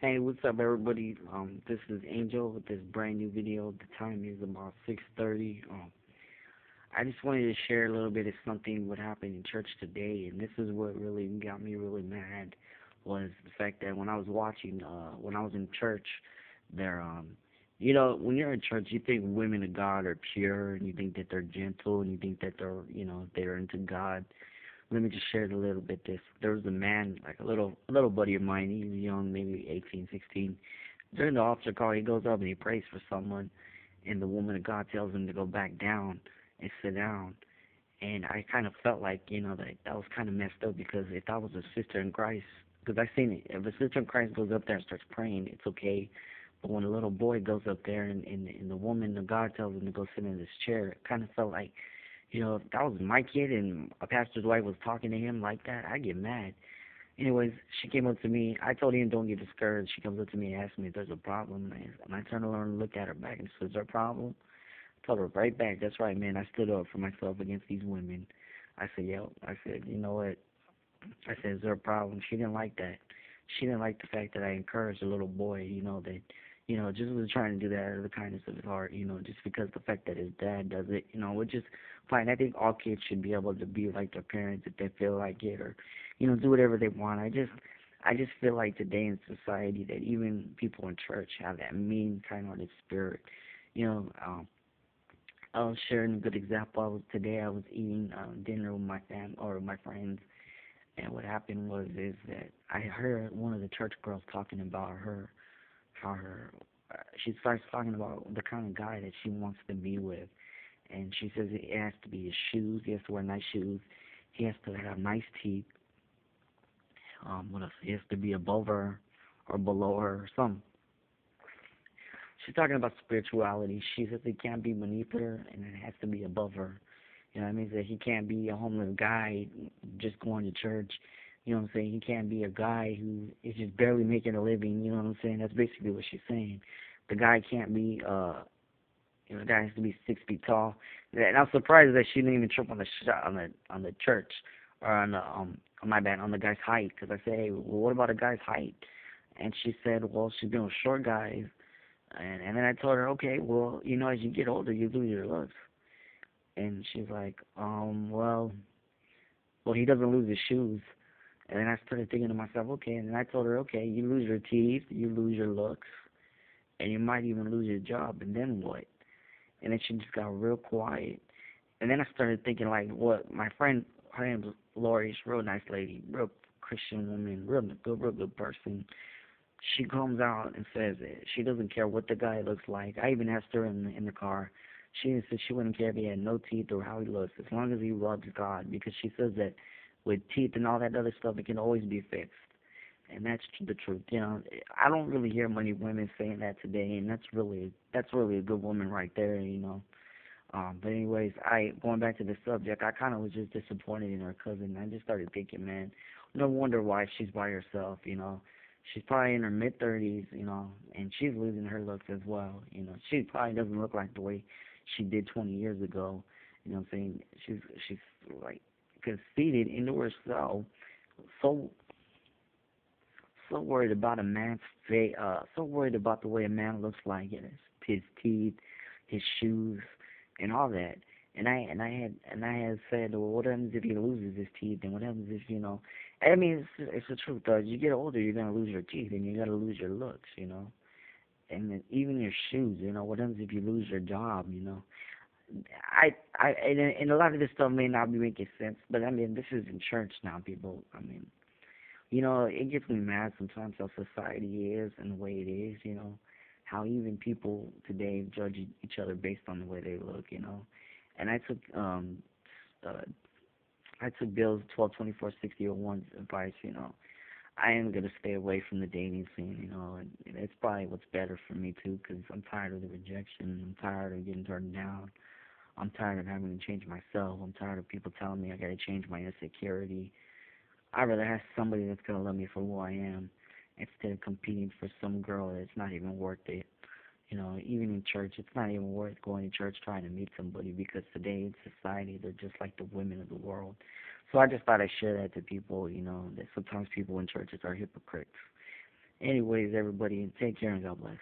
Hey, what's up, everybody? This is Angel with this brand new video. The time is about 6:30. I just wanted to share a little bit of something what happened in church today, and this is what really got me really mad was the fact that when I was in church, there, when you're in church, you think women of God are pure, and you think that they're gentle, and you think that they're into God. Let me just share a little bit. There was a man, like a little buddy of mine. He was young, maybe 18, 16. During the altar call, he goes up and he prays for someone, and the woman of God tells him to go back down and sit down. And I kind of felt like, that was kind of messed up because if I was a sister in Christ, because I seen it, if a sister in Christ goes up there and starts praying, it's okay. But when a little boy goes up there and the woman of God tells him to go sit in this chair, it kind of felt like, if that was my kid and a pastor's wife was talking to him like that, I'd get mad. Anyways, she came up to me. I told him, don't get discouraged. She comes up to me and asks me if there's a problem. And I turned around and looked at her back and said, is there a problem? I told her right back, that's right, man. I stood up for myself against these women. I said, yo. I said, you know what? I said, is there a problem? She didn't like that. She didn't like the fact that I encouraged a little boy, that, just was trying to do that out of the kindness of his heart, just because the fact that his dad does it, which is fine. I think all kids should be able to be like their parents if they feel like it or, do whatever they want. I just feel like today in society that even people in church have that mean kind-hearted spirit. You know, I was sharing a good example. Today I was eating dinner with my my friends, and what happened was is that I heard one of the church girls talking about how her she starts talking about the kind of guy that she wants to be with, and she says it has to be his shoes. He has to wear nice shoes. He has to have nice teeth. What else? He has to be above her or below her or something. She's talking about spirituality. She says he can't be beneath her and it has to be above her. That means that he can't be a homeless guy just going to church. You know what I'm saying? He can't be a guy who is just barely making a living. You know what I'm saying? That's basically what she's saying. The guy can't be, the guy has to be 6 feet tall. And I'm surprised that she didn't even trip on the on the church or on my bad, on the guy's height. Because I said, hey, well, what about a guy's height? And she said, well, she's been with short guys. And then I told her, okay, well, as you get older, you lose your looks. And she's like, well, he doesn't lose his shoes. And then I started thinking to myself, okay. And then I told her, okay, you lose your teeth, you lose your looks, and you might even lose your job. And then what? And then she just got real quiet. And then I started thinking, like, what? My friend, her name's Lori. She's a real nice lady, real Christian woman, real good person. She comes out and says that she doesn't care what the guy looks like. I even asked her in the car. She said she wouldn't care if he had no teeth or how he looks, as long as he loves God. Because she says that with teeth and all that other stuff, it can always be fixed. And that's the truth. I don't really hear many women saying that today, and that's really a good woman right there. But anyways, I going back to the subject, I kind of was just disappointed in her cousin. I just started thinking, man, no wonder why she's by herself. She's probably in her mid-30s, and she's losing her looks as well. She probably doesn't look like the way she did 20 years ago. You know what I'm saying? She's like conceited into herself, so so worried about a man's face, so worried about the way a man looks like his teeth, his shoes, and all that. And I had said, well, what happens if he loses his teeth? And what happens if? I mean, it's the truth, though. As you get older, you're gonna lose your teeth, and you're gonna lose your looks. And then even your shoes. What happens if you lose your job? And a lot of this stuff may not be making sense, but I mean, this is in church now, people. I mean, it gets me mad sometimes how society is and the way it is. How even people today judge each other based on the way they look. And uh I took Bill's 12/24/60/01's advice. I am gonna stay away from the dating scene. And it's probably what's better for me too, because I'm tired of the rejection. I'm tired of getting turned down. I'm tired of having to change myself. I'm tired of people telling me I gotta change my insecurity. I'd rather have somebody that's gonna love me for who I am instead of competing for some girl that's not even worth it. Even in church, it's not even worth going to church trying to meet somebody because today in society, they're just like the women of the world. So I just thought I'd share that to people, that sometimes people in churches are hypocrites. Anyways, everybody, and take care and God bless.